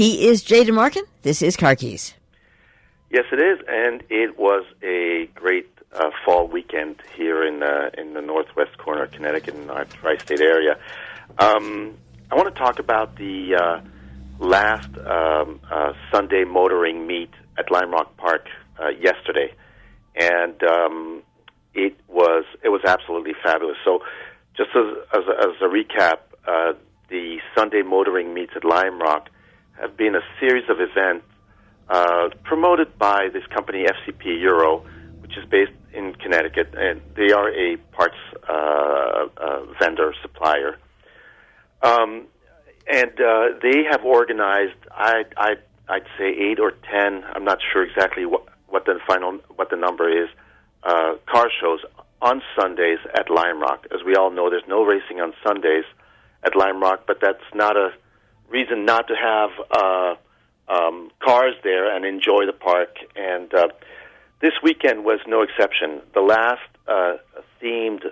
He is Jaden Marcken. This is Car Keys. Yes, it is, and it was a great fall weekend here in the northwest corner of Connecticut in our tri-state area. I want to talk about the last Sunday motoring meet at Lime Rock Park yesterday, and it was absolutely fabulous. So, just as a recap, the Sunday motoring meets at Lime Rock have been a series of events promoted by this company FCP Euro, which is based in Connecticut, and they are a parts vendor supplier. And they have organized, I'd say 8 or 10. I'm not sure exactly what the number is. Car shows on Sundays at Lime Rock. As we all know, there's no racing on Sundays at Lime Rock, but that's not a reason not to have cars there and enjoy the park. And this weekend was no exception. The last themed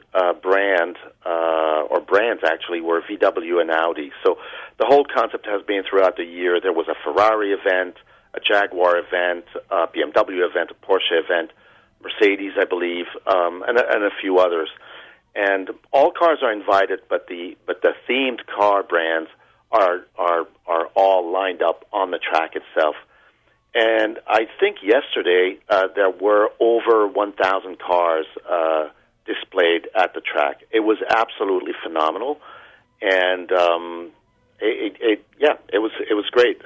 brand, or brands actually, were VW and Audi. So the whole concept has been throughout the year. There was a Ferrari event, a Jaguar event, a BMW event, a Porsche event, Mercedes, I believe, and a few others. And all cars are invited, but the themed car brands are all lined up on the track itself. And I think yesterday there were over 1,000 cars displayed at the track. It was absolutely phenomenal, and it was great.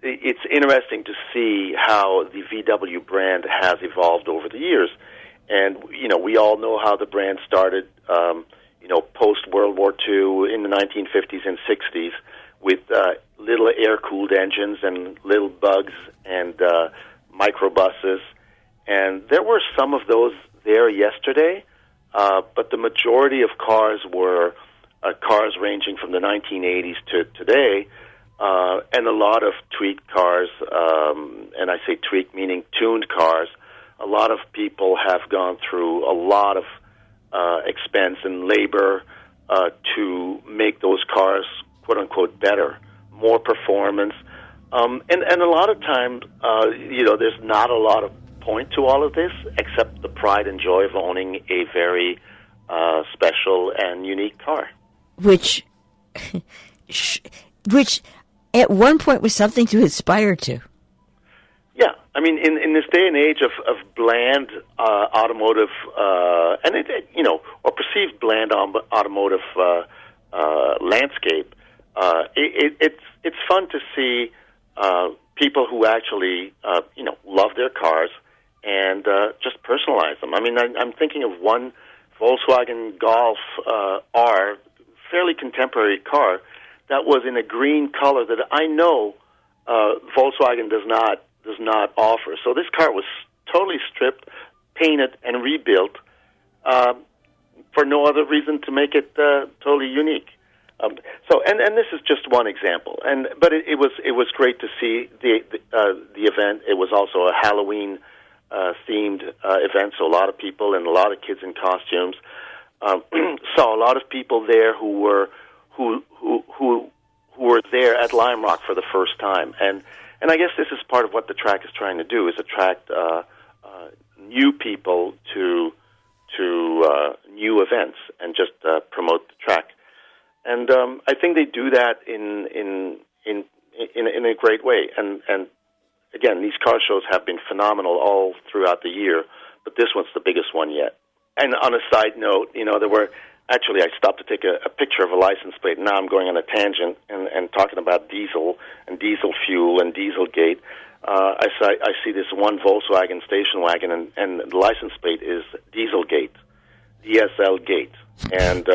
It's interesting to see how the VW brand has evolved over the years. And, we all know how the brand started, post-World War II in the 1950s and 60s with little air-cooled engines and little bugs and microbuses. And there were some of those there yesterday, but the majority of cars were cars ranging from the 1980s to today, and a lot of tweaked cars, and I say tweaked meaning tuned cars. A lot of people have gone through a lot of expense and labor to make those cars, quote-unquote, better, more performance. And a lot of times, there's not a lot of point to all of this except the pride and joy of owning a very special and unique car. Which at one point was something to aspire to. Yeah, I mean, in this day and age of bland automotive, or perceived bland automotive landscape, it's fun to see people who actually, love their cars and just personalize them. I mean, I'm thinking of one Volkswagen Golf R, fairly contemporary car, that was in a green color that I know Volkswagen does not offer. So this car was totally stripped, painted, and rebuilt for no other reason to make it totally unique. And this is just one example. But it was great to see the event. It was also a Halloween themed event, so a lot of people and a lot of kids in costumes. Saw a lot of people there who were there at Lime Rock for the first time, and I guess this is part of what the track is trying to do, is attract new people to new events and just promote the track. And I think they do that in a great way. And again, these car shows have been phenomenal all throughout the year, but this one's the biggest one yet. And on a side note, there were actually, I stopped to take a picture of a license plate. Now I'm going on a tangent and talking about diesel and diesel fuel and Dieselgate. I see this one Volkswagen station wagon, and the license plate is Dieselgate, DSL Gate. And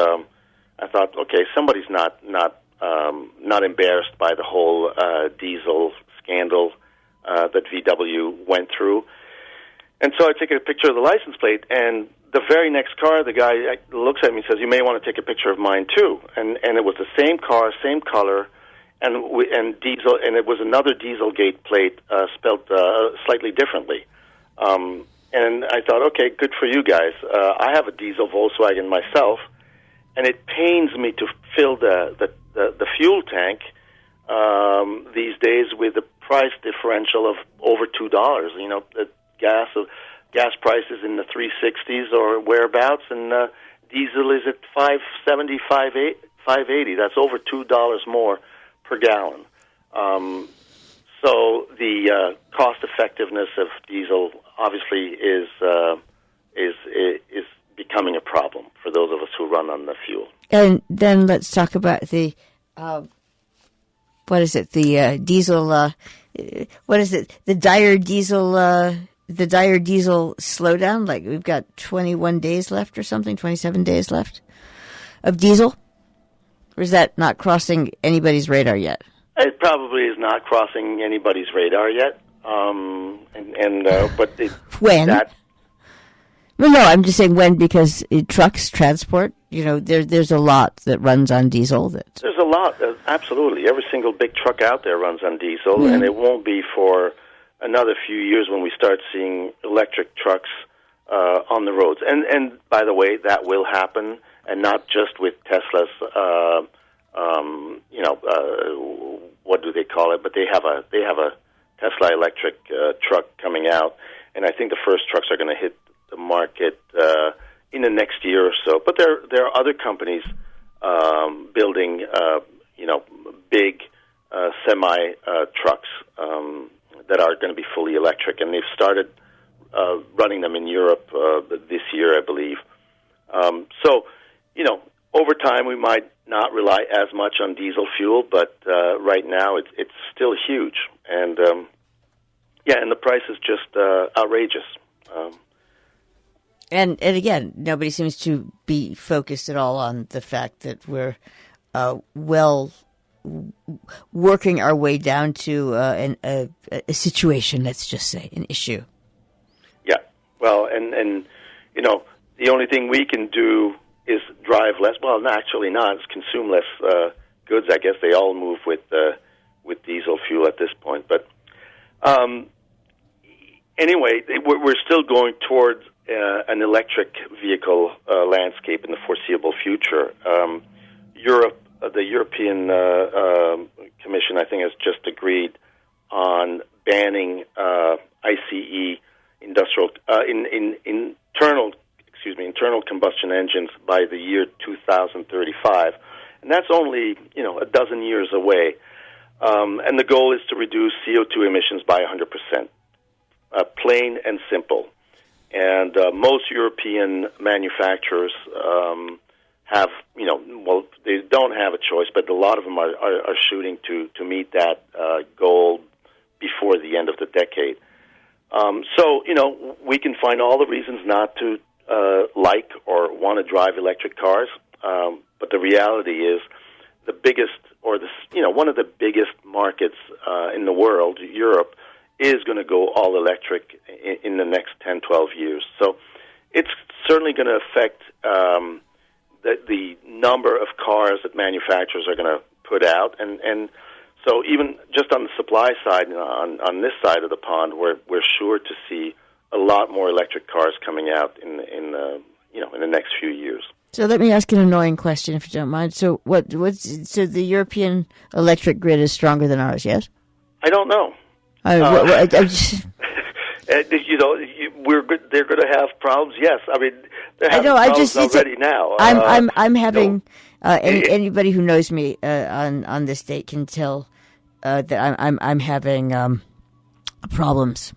I thought, okay, somebody's not embarrassed by the whole diesel scandal that VW went through. And so I take a picture of the license plate, and the very next car, the guy looks at me and says, "You may want to take a picture of mine too." And it was the same car, same color, and diesel, and it was another Dieselgate plate spelled slightly differently. And I thought, okay, good for you guys. I have a diesel Volkswagen myself, and it pains me to fill the fuel tank these days with a price differential of over $2. The gas prices in the 360s or whereabouts, and diesel is at 570, 580. That's over $2 more per gallon. So the cost effectiveness of diesel obviously is becoming a problem for those of us who run on the fuel. And then let's talk about the what is it? The diesel. What is it? The dire diesel. The dire diesel slowdown. Like we've got 21 days left or something. 27 days left of diesel. Or is that not crossing anybody's radar yet? It probably is not crossing anybody's radar yet. But when? Well, no, I'm just saying when, because trucks, transport, there's a lot that runs on diesel. There's a lot, absolutely. Every single big truck out there runs on diesel, and it won't be for another few years when we start seeing electric trucks on the roads. And by the way, that will happen, and not just with Tesla's, what do they call it? But they have a Tesla electric truck coming out, and I think the first trucks are going to hit the market in the next year or so. But there are other companies building, big semi trucks that are going to be fully electric, and they've started running them in Europe this year, I believe. Over time we might not rely as much on diesel fuel, but right now it's still huge, and and the price is just outrageous. And again, nobody seems to be focused at all on the fact that we're working our way down to a situation. Let's just say an issue. Yeah, well, and the only thing we can do is drive less. Well, actually not. It's consume less goods. I guess they all move with diesel fuel at this point. But anyway, we're still going towards an electric vehicle landscape in the foreseeable future. Europe, the European Commission, I think, has just agreed on banning ICE internal combustion engines by the year 2035, and that's only a dozen years away. And the goal is to reduce CO2 emissions by 100%, plain and simple. And most European manufacturers have, they don't have a choice, but a lot of them are shooting to meet that goal before the end of the decade. We can find all the reasons not to like or want to drive electric cars, but the reality is the biggest, one of the biggest markets in the world, Europe, is going to go all electric in the next 10, 12 years. So it's certainly going to affect the number of cars that manufacturers are going to put out, and so even just on the supply side, on this side of the pond, we're sure to see a lot more electric cars coming out in the next few years. So let me ask an annoying question, if you don't mind. So so the European electric grid is stronger than ours, yes? I don't know. We're good. They're going to have problems. Yes, I mean they're having problems already now. I'm having anybody who knows me on this date can tell that I'm having problems.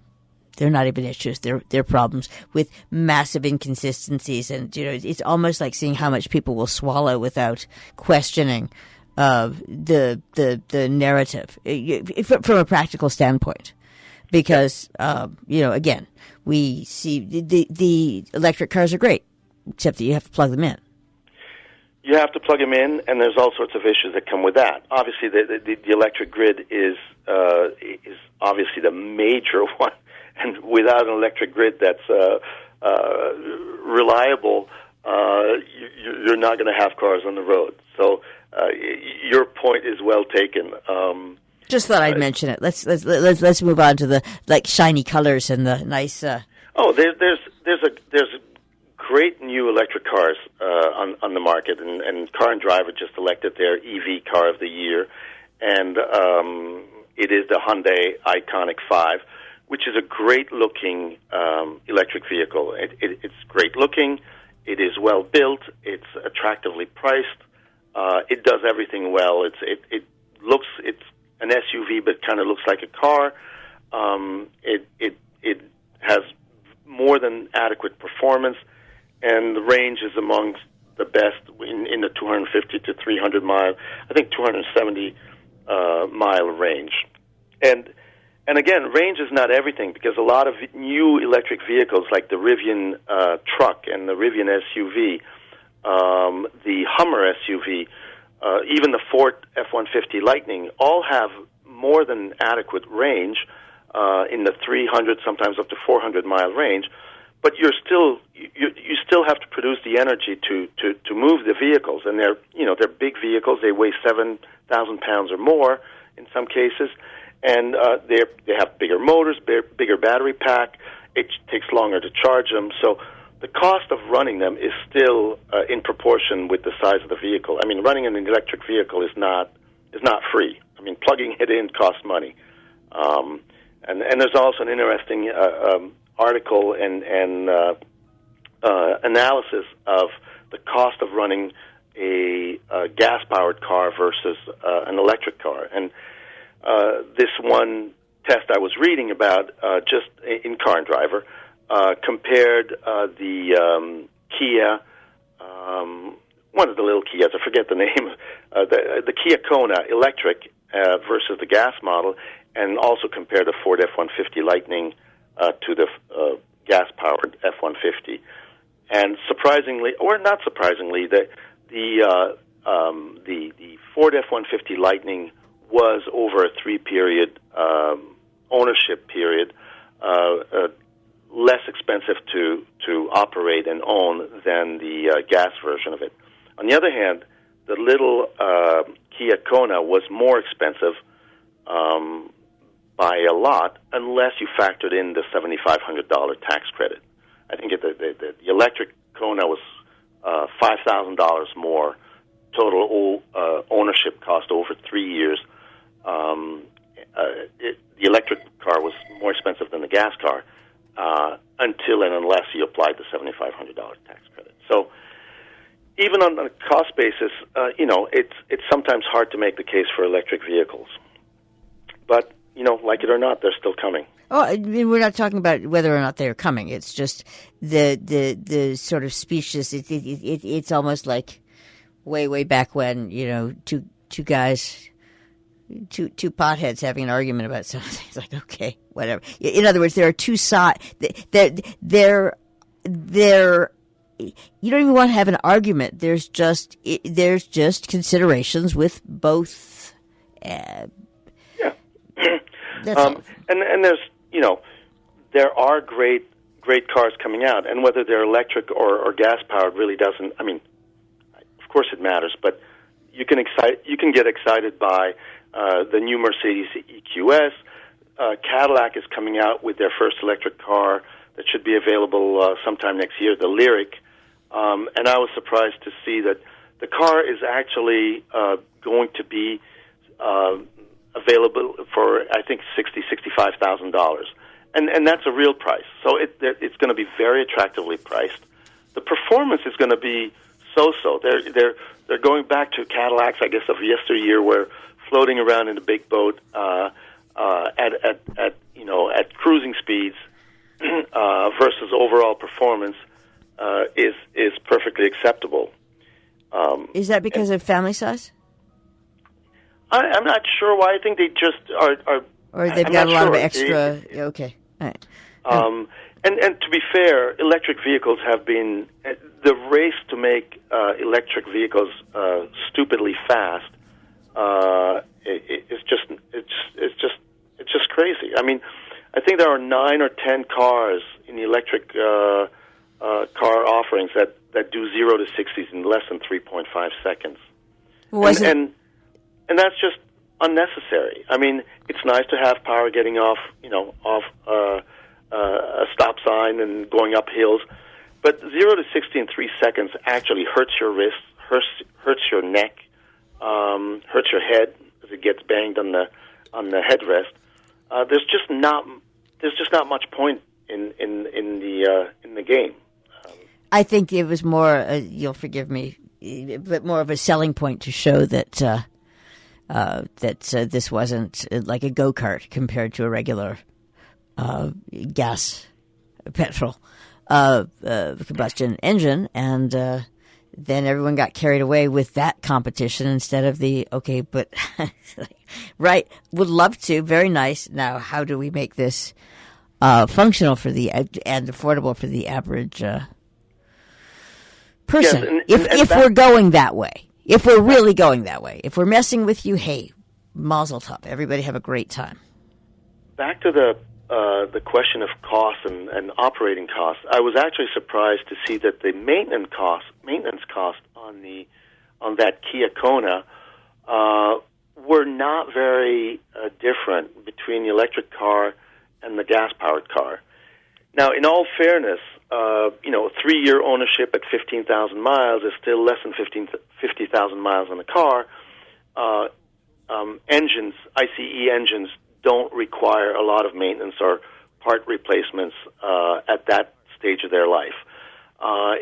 They're not even issues. They're problems with massive inconsistencies, and it's almost like seeing how much people will swallow without questioning the narrative from a practical standpoint. Because again, we see the electric cars are great, except that you have to plug them in. You have to plug them in, and there's all sorts of issues that come with that. Obviously, the electric grid is obviously the major one. And without an electric grid that's reliable, you're not going to have cars on the road. So your point is well taken. Just thought I'd mention it. Let's move on to the shiny colors and the nice. There's great new electric cars on the market, and Car and Driver just elected their EV Car of the Year, and it is the Hyundai Ioniq 5, which is a great-looking electric vehicle. It's great-looking. It is well-built. It's attractively priced. It does everything well. It's an SUV, but kind of looks like a car. It has more than adequate performance, and the range is amongst the best in the 250 to 300 mile, I think 270 mile range. And again, range is not everything, because a lot of new electric vehicles like the Rivian truck and the Rivian SUV, the Hummer SUV, even the Ford F-150 Lightning, all have more than adequate range in the 300, sometimes up to 400 mile range. But you still have to produce the energy to move the vehicles, and they're big vehicles. They weigh 7,000 pounds or more in some cases, and they have bigger motors, bigger battery pack. It takes longer to charge them, so the cost of running them is still in proportion with the size of the vehicle. I mean, running an electric vehicle is not free. I mean, plugging it in costs money, and there's also an interesting article and analysis of the cost of running a gas-powered car versus an electric car. And this one test I was reading about just in Car and Driver compared the Kia, one of the little Kias, I forget the name, the Kia Kona electric versus the gas model, and also compared the Ford F-150 Lightning to the gas-powered F-150. And surprisingly, or not surprisingly, the Ford F-150 Lightning was over a 3-period ownership period, less expensive to operate and own than the gas version of it. On the other hand, the little Kia Kona was more expensive by a lot, unless you factored in the $7,500 tax credit. I think the electric Kona was $5,000 more total ownership cost over 3 years. The electric car was more expensive than the gas car until and unless you applied the $7,500 tax credit. So even on a cost basis, it's sometimes hard to make the case for electric vehicles. But like it or not, they're still coming. Oh, I mean, we're not talking about whether or not they're coming. It's just the sort of specious. It's almost like way back when two guys, two potheads having an argument about something. It's like, okay, whatever. In other words, there are two sides. There. You don't even want to have an argument. There's just considerations with both. That's all. And there's there are great cars coming out, and whether they're electric or gas powered really doesn't. I mean, of course it matters, but you can get excited by the new Mercedes EQS. Cadillac is coming out with their first electric car that should be available sometime next year, the Lyriq. And I was surprised to see that the car is actually going to be available for, I think, $65,000, and that's a real price. So it's going to be very attractively priced. The performance is going to be so-so. They're going back to Cadillacs, I guess, of yesteryear, where floating around in a big boat at cruising speeds versus overall performance is perfectly acceptable. Is that because of family size? I'm not sure why. I think they just are or they've got a lot of extra. Okay, all right. And to be fair, electric vehicles have been the race to make electric vehicles stupidly fast. It's just crazy. I mean, I think there are 9 or 10 cars in the electric car offerings that do 0 to 60s in less than 3.5 seconds. And that's just unnecessary. I mean, it's nice to have power getting off a stop sign and going up hills, but 0 to 60 in 3 seconds actually hurts your wrists, hurts your neck, hurts your head, as it gets banged on the headrest. There's just not much point in the game. I think it was more. You'll forgive me, but more of a selling point to show that this wasn't like a go-kart compared to a regular petrol combustion engine, and then everyone got carried away with that competition instead of the but right, would love to, very nice. Now, how do we make this functional for and affordable for the average person? Yes, if we're going that way, if we're really going that way, if we're messing with you, hey, mazel tov, everybody have a great time. Back to the question of costs and operating costs, I was actually surprised to see that the maintenance cost on that Kia Kona were not very different between the electric car and the gas-powered car. Now, in all fairness, 3-year ownership at 15,000 miles is still less than 50,000 miles on a car. ICE engines don't require a lot of maintenance or part replacements at that stage of their life.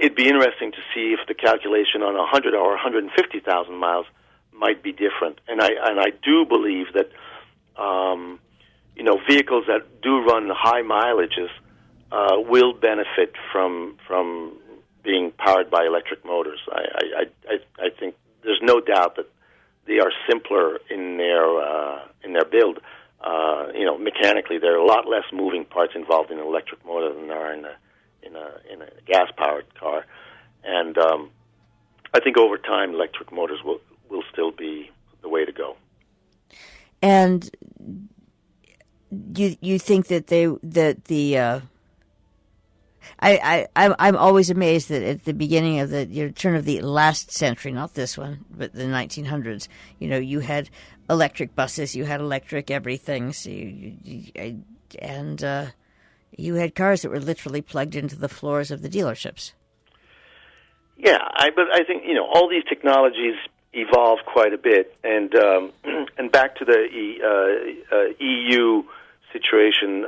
It'd be interesting to see if the calculation on 100 or 150,000 miles might be different. And I do believe that vehicles that do run high mileages will benefit from being powered by electric motors. I think there's no doubt that they are simpler in their build. Mechanically, there are a lot less moving parts involved in an electric motor than there are in a gas-powered car. And I think over time, electric motors will still be the way to go. And you think that I'm always amazed that at the beginning of the turn of the last century, not this one, but the 1900s, you had electric buses, you had electric everything, so you had cars that were literally plugged into the floors of the dealerships. Yeah, but I think all these technologies evolved quite a bit, and back to the EU situation.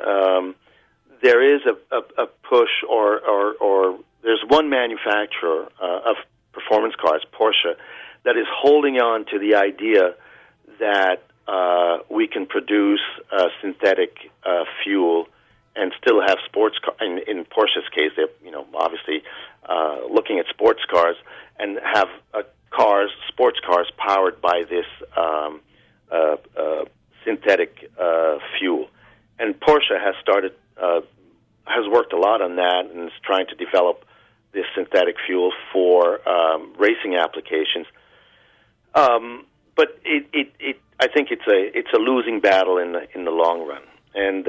There is a push, or there's one manufacturer of performance cars, Porsche, that is holding on to the idea that we can produce synthetic fuel and still have sports car. In Porsche's case, they're obviously looking at sports cars and have sports cars powered by this synthetic fuel. And Porsche has worked a lot on that and is trying to develop this synthetic fuel for racing applications. But I think it's a losing battle in the long run, and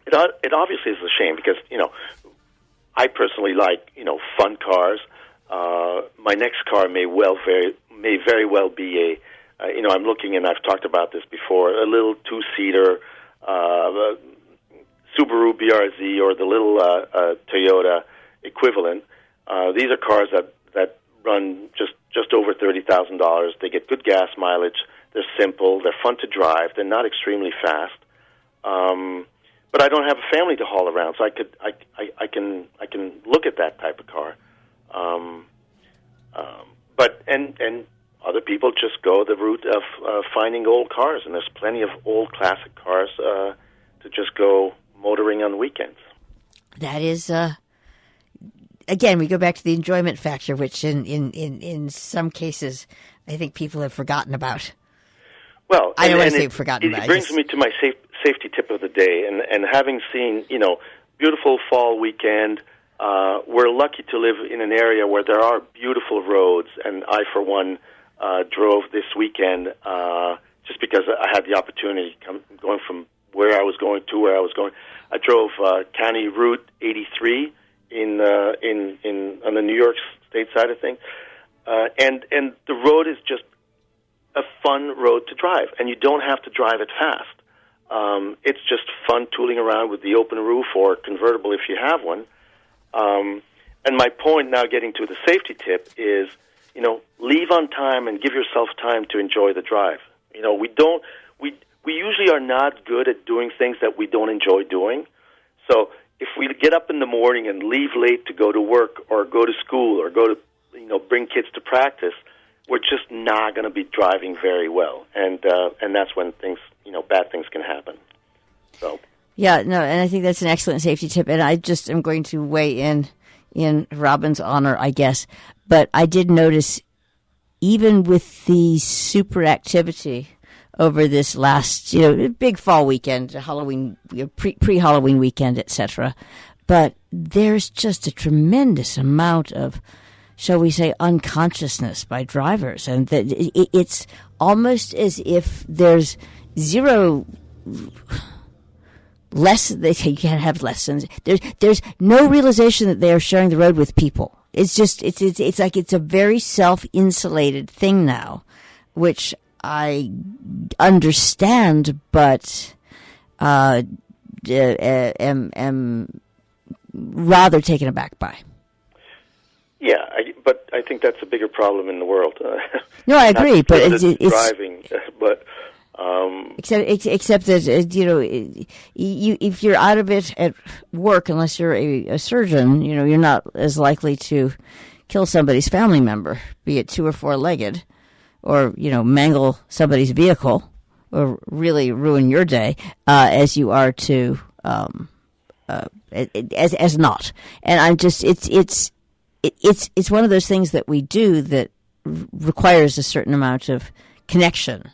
it obviously is a shame because I personally like fun cars. My next car may very well be I'm looking, and I've talked about this before, a little 2-seater Subaru BRZ or the little Toyota equivalent. These are cars that run just over $30,000. They get good gas mileage. They're simple. They're fun to drive. They're not extremely fast. But I don't have a family to haul around, so I can look at that type of car. But other people just go the route of finding old cars, and there's plenty of old classic cars to just go motoring on weekends. That is, again, we go back to the enjoyment factor, which in some cases I think people have forgotten about. Well, I don't want to say forgotten about. It brings me to my safety tip of the day, and having seen beautiful fall weekend. We're lucky to live in an area where there are beautiful roads, and I, for one, drove this weekend just because I had the opportunity going from where I was going to where I was going. I drove County Route 83 on the New York State side of things, and the road is just a fun road to drive, and you don't have to drive it fast. It's just fun tooling around with the open roof or convertible if you have one. And my point now, getting to the safety tip, is leave on time and give yourself time to enjoy the drive. You know, we usually are not good at doing things that we don't enjoy doing. So if we get up in the morning and leave late to go to work or go to school or go to, bring kids to practice, we're just not going to be driving very well. And that's when things, bad things can happen. So. Yeah, no, and I think that's an excellent safety tip. And I just am going to weigh in Robin's honor, I guess. But I did notice, even with the super activity over this last, big fall weekend, Halloween, pre-Halloween weekend, etc. But there's just a tremendous amount of, shall we say, unconsciousness by drivers, and that it's almost as if there's zero lessons. They say you can't have lessons. There's no realization that they are sharing the road with people. It's just it's like it's a very self-insulated thing now, which I understand, but am rather taken aback by. Yeah, but I think that's a bigger problem in the world. No, I agree, but it's driving. But except that if you're out of it at work, unless you're a surgeon, you're not as likely to kill somebody's family member, be it 2 or 4-legged. Or, mangle somebody's vehicle or really ruin your day, as you are to, as not. And I'm just, it's one of those things that we do that requires a certain amount of connection,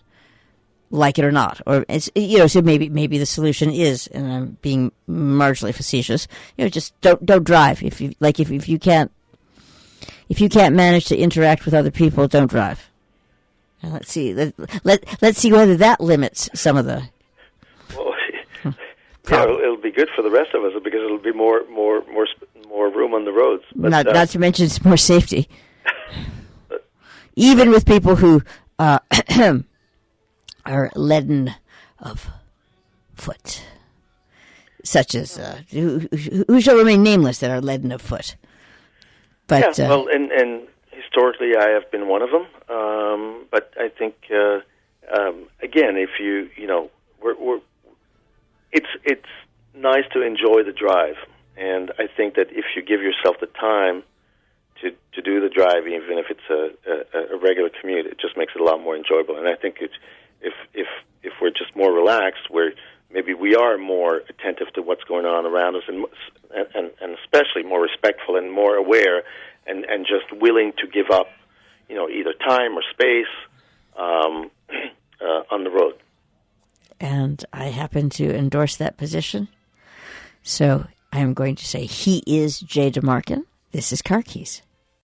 like it or not. Or it's, so maybe the solution is, and I'm being marginally facetious, just don't drive. If you can't manage to interact with other people, don't drive. And let's see. Let's see whether that limits some of the. Well, it'll be good for the rest of us because it'll be more room on the roads. But, not to mention it's more safety, even with people who are leaden of foot, such as who shall remain nameless, that are leaden of foot. But and historically, I have been one of them. But I think again, if it's nice to enjoy the drive, and I think that if you give yourself the time to do the drive, even if it's a regular commute, it just makes it a lot more enjoyable. And I think if we're just more relaxed, maybe we are more attentive to what's going on around us, and especially more respectful and more aware, and just willing to give up, either time or space on the road. And I happen to endorse that position. So I'm going to say he is Jay DeMarcken. This is Car Keys.